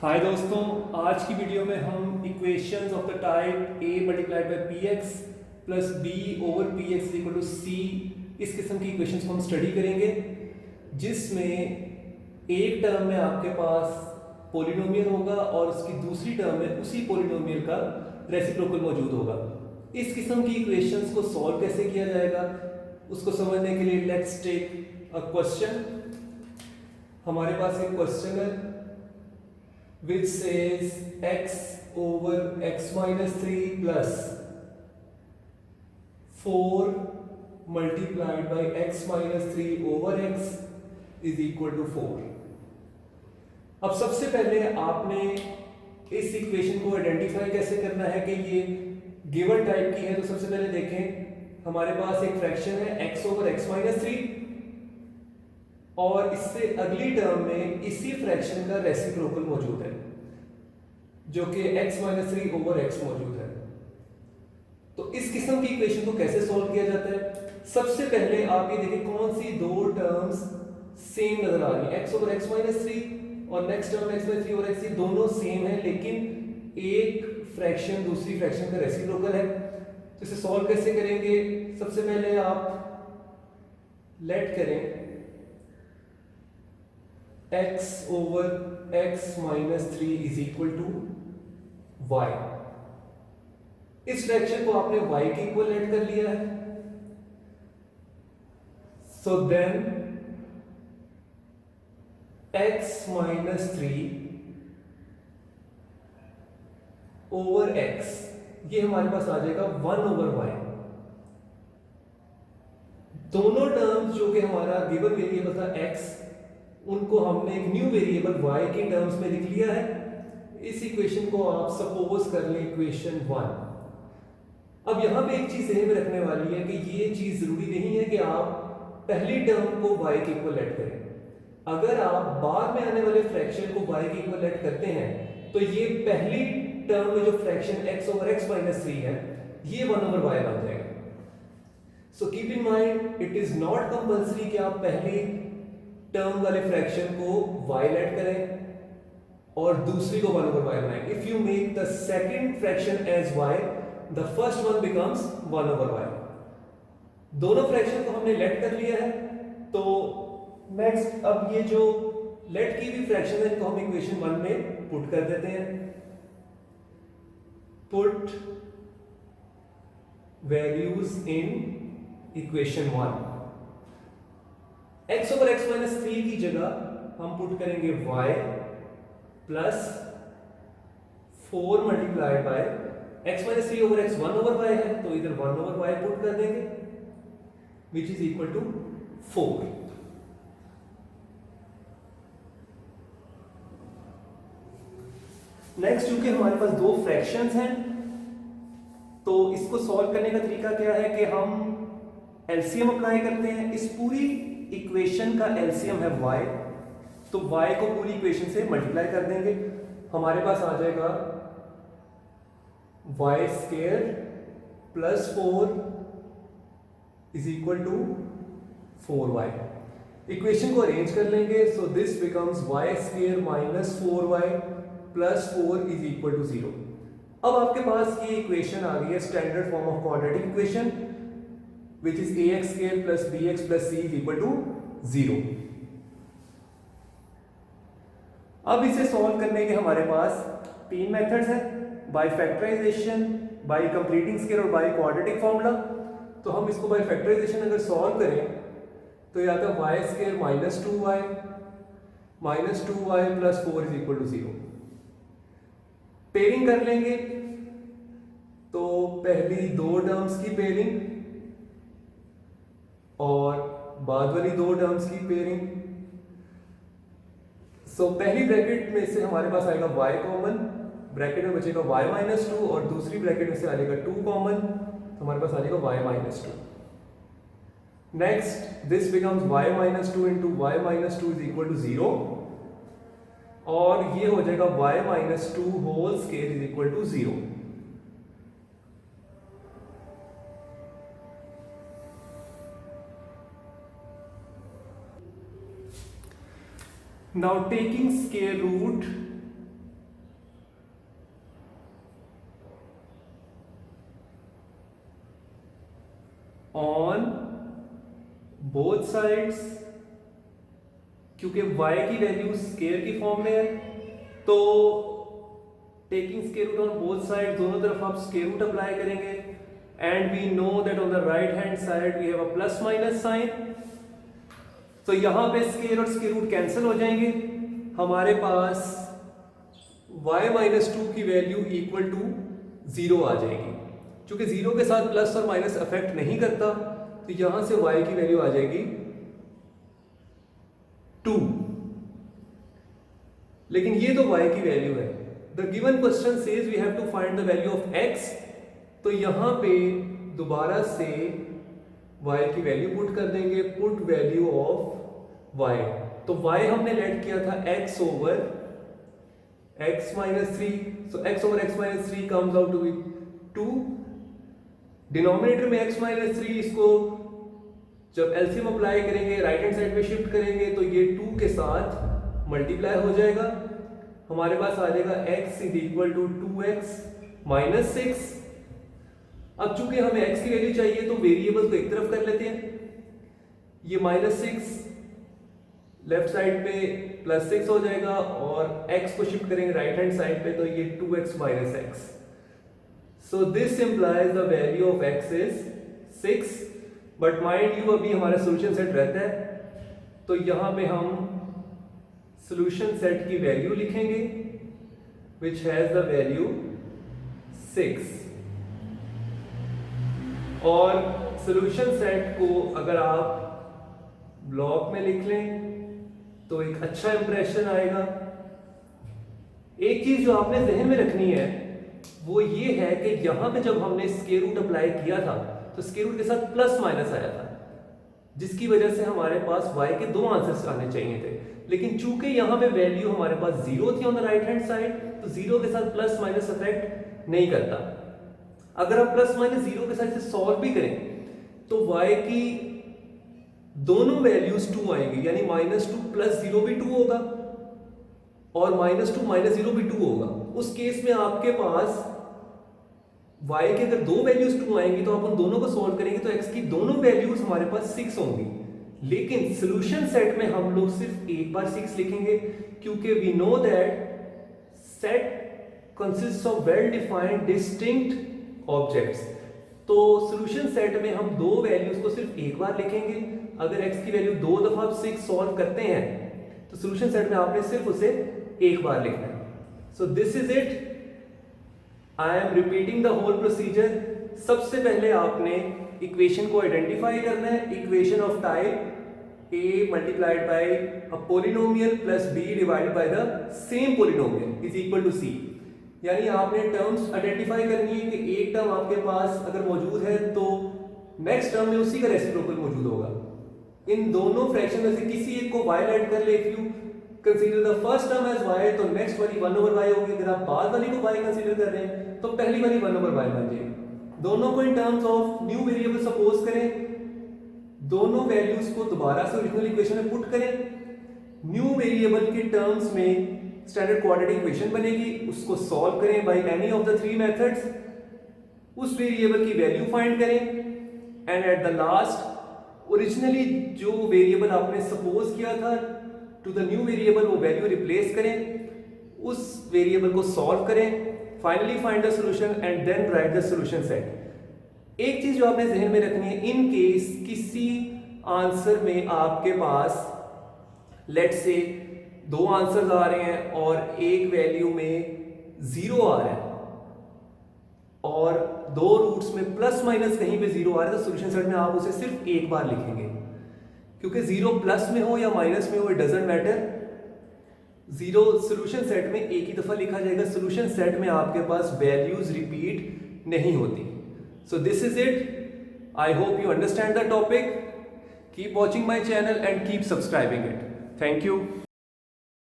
हाय दोस्तों, आज की वीडियो में हम equations of the type a multiplied by P X plus B over P X equal to C, इस किस्म की इक्वेशंस को हम स्टडी करेंगे, जिसमें एक टर्म में आपके पास पॉलिनोमियल होगा और उसकी दूसरी टर्म में उसी पॉलिनोमियल का रेसिप्रोकल मौजूद होगा। इस किस्म की इक्वेशंस को सॉल्व कैसे किया जाएगा, उसको समझने के लिए लेट्स टेक अ क्वेश्चन। हमारे पास एक क्वेश्चन है which says x over x minus 3 plus 4 multiplied by x minus 3 over x is equal to 4। अब सबसे पहले आपने इस इक्वेशन को आइडेंटिफाई कैसे करना है कि ये गिवन टाइप की है। तो सबसे पहले देखें, हमारे पास एक फ्रैक्शन है x over x minus 3 और इससे अगली टर्म में इसी फ्रैक्शन का रेसिप्रोकल मौजूद है जो कि x माइनस 3 ओवर x मौजूद है। तो इस किस्म की इक्वेशन को कैसे सॉल्व किया जाता है? सबसे पहले आप ये देखिए कौन सी दो टर्म्स सेम नजर आ रही है, x ओवर x माइनस 3 और next term x minus 3 over x, दोनों सेम है लेकिन एक फ्रैक्शन दूसरी फ्रैक्शन का रेसिप्रोकल है। तो इसे सॉल्व कैसे करेंगे? सबसे पहले आप लेट करें x over x minus 3 is equal to y। इस फ्रैक्शन को आपने y के इक्वल लेट कर लिया है। So then x minus 3 over x, ये हमारे पास आ जाएगा 1 ओवर y। दोनों टर्म्स जो कि हमारा गिवन वेरिएबल था x, उनको हमने एक न्यू वेरिएबल y के टर्म्स में लिख लिया है। इस इक्वेशन को आप सपोज कर लें इक्वेशन 1। अब यहां पे एक चीज ध्यान में रखने वाली है कि ये चीज जरूरी नहीं है कि आप पहली टर्म को y के इक्वल लेट करें। अगर आप बाद में आने वाले फ्रैक्शन को y के इक्वल लेट करते हैं तो ये पहली टर्म में जो fraction x over x minus 3 है, ये 1 ओवर y बन जाएगा। So keep in mind, it is not compulsory कि आप पहली टर्म वाले फ्रैक्शन को y लेट करें और दूसरी को 1 ओवर y बनाएं। If you make the second fraction as y, the first one becomes 1 over y। दोनों फ्रैक्शन को हमने लेट कर लिया है। तो नेक्स्ट, अब ये जो लेट की हुई फ्रैक्शन है इनको हम इक्वेशन 1 में पुट कर देते हैं। Put values in equation 1। x over x minus 3 की जगह हम पुट करेंगे y plus 4 multiplied by x minus 3 over x 1 over y है, तो इधर 1 ओवर y पुट कर देंगे which is equal to 4। Next, क्योंकि हमारे पास दो फ्रैक्शंस हैं तो इसको सॉल्व करने का तरीका क्या है कि हम एलसीएम अप्लाई करते हैं। इस पूरी इक्वेशन का एलसीएम है y, तो y को पूरी इक्वेशन से मल्टीप्लाई कर देंगे। हमारे पास आ जाएगा y square plus 4 is equal to 4y। Equation को अरेंज कर लेंगे। So this becomes y square minus 4y plus 4 is equal to 0। अब आपके पास ये इक्वेशन आ गई है standard form of quadratic equation, which is ax square plus bx plus c is equal to 0। अब इसे सॉल्व करने के हमारे पास तीन मेथड्स हैं, by factorisation, by completing square और बाय क्वाड्रेटिक फॉर्मूला। तो हम इसको बाय फैक्टराइजेशन अगर सॉल्व करें तो ये आता है y square minus 2y plus 4 is equal to 0। Pairing कर लेंगे तो पहली दो टर्म्स की पेयरिंग और बाद वाली दो टर्म्स की पेयरिंग। सो पहली ब्रैकेट में से हमारे पास आएगा y कॉमन, ब्रैकेट में बचेगा y माइनस 2 और दूसरी ब्रैकेट में से आ जाएगा 2 कॉमन, तो हमारे पास आ जाएगा y minus 2। Next, this becomes y minus 2 into y minus 2 is equal to 0 और ये हो जाएगा y minus 2 whole square is equal to 0। Now taking square root on both sides, क्योंकि y की वैल्यू स्केयर की फॉर्म में है, तो taking square root on both side, दोनों तरफ आप स्केयर रूट अप्लाई करेंगे, and we know that on the right hand side we have a plus minus sign, तो यहां पे स्केयर और स्केयर रूट कैंसिल हो जाएंगे, हमारे पास y माइनस 2 की वैल्यू इक्वल टू 0 आ जाएगी। क्योंकि 0 के साथ प्लस और माइनस अफेक्ट नहीं करता, तो यहां से y की वैल्यू आ जाएगी 2। लेकिन ये तो y की वैल्यू है। The given question says we have to find the value of x, तो यहां पे दोबारा से y की वैल्यू पुट कर देंगे, पुट वैल्यू ऑफ y, तो y हमने लेट किया था x over x minus 3, so x over x minus 3 comes out to be 2, denominator में x माइनस 3, इसको जब एलसीएम अप्लाई करेंगे राइट हैंड साइड पे शिफ्ट करेंगे तो ये 2 के साथ मल्टीप्लाई हो जाएगा, हमारे पास आ जाएगा x is equal to 2x minus 6। अब चूंकि हमें x की वैल्यू चाहिए तो वेरिएबल को एक तरफ कर लेते हैं, ये माइनस 6 लेफ्ट साइड पे प्लस 6 हो जाएगा, और x को शिफ्ट करेंगे राइट हैंड साइड पे तो ये 2x minus x, so this implies the value of x is 6। But mind you अभी हमारा सोल्यूशन सेट रहता है, तो यहां पे हम सोल्यूशन सेट की वैल्यू लिखेंगे विच हैज द वैल्यू 6, और सोल्यूशन सेट को अगर आप ब्लॉक में लिख लें तो एक अच्छा इंप्रेशन आएगा। एक चीज जो आपने जहन में रखनी है वो ये है कि यहां पे जब हमने स्क्वायर रूट अप्लाई किया था तो स्क्वायर रूट के साथ प्लस माइनस आया था, जिसकी वजह से हमारे पास y के 2 आंसर्स आने चाहिए थे, लेकिन चूंकि यहां पे वैल्यू हमारे पास 0 थी on the right hand side, तो 0 के साथ प्लस माइनस अफेक्ट नहीं करता। अगर आप प्लस माइनस 0 के साथ सॉल्व भी करें तो y की दोनों वैल्यूज 2 आएंगी, यानी -2 प्लस 0 भी 2 होगा और -2 माइनस 0 भी 2 होगा। उस केस में आपके पास y के अगर 2 वैल्यूज 2 आएंगी तो आप उन दोनों को सॉल्व करेंगे तो x की दोनों वैल्यूज हमारे पास 6 होंगी, लेकिन सॉल्यूशन सेट में हम लोग सिर्फ एक बार 6 लिखेंगे, क्योंकि we know that set consists of well defined distinct objects, तो सॉल्यूशन सेट में हम 2 वैल्यूज को सिर्फ एक बार लिखेंगे। अगर x की वैल्यू 2 दफा आप 6 सॉल्व करते हैं तो सॉल्यूशन सेट में आपने सिर्फ उसे एक बार लिखना है। So this is it, I am repeating the whole procedure. सबसे पहले आपने इक्वेशन को आइडेंटिफाई करना है, equation of type a multiplied by a polynomial plus b divided by the same polynomial is equal to c, यानी आपने terms identify करनी है कि एक टर्म आपके पास अगर मौजूद है तो नेक्स्ट टर्म में उसी का रेसिप्रोकल मौजूद होगा। इन दोनों फ्रैक्शन में से किसी एक को y ऐड कर ले, if you consider the first term as y तो नेक्स्ट वाली 1 ओवर y होगी, अगर आप बाद वाली को y कंसीडर कर रहे हैं तो पहली वाली 1 ओवर y बन जाएगी। दोनों को in terms of new variable suppose करें, दोनों वैल्यूज को दोबारा से ओरिजिनल इक्वेशन में पुट करें, न्यू वेरिएबल के टर्म्स में स्टैंडर्ड क्वाड्रेटिक इक्वेशन बनेगी, उसको सॉल्व करें by any of the 3 methods, उस वेरिएबल की वैल्यू फाइंड करें, and at the last originally जो वेरिएबल आपने सपोज किया था टू द न्यू वेरिएबल वो वैल्यू रिप्लेस करें, उस वेरिएबल को सॉल्व करें, finally find the solution and then write the solution set. एक चीज जो आपने जहन में रखनी है, इन केस किसी आंसर में आपके पास लेट से 2 आंसर्स आ रहे हैं और एक वैल्यू में 0 आ रहा है और 2 रूट्स में प्लस माइनस कहीं पे 0 आ रहा है, तो सॉल्यूशन सेट में आप उसे सिर्फ एक बार लिखेंगे, क्योंकि 0 प्लस में हो या माइनस में हो it doesn't matter, 0 solution set में एक ही दफा लिखा जाएगा, सॉल्यूशन सेट में आपके पास वैल्यूज रिपीट नहीं होती। सो this is it, I hope you understand the topic, keep watching my channel and keep subscribing it, thank you.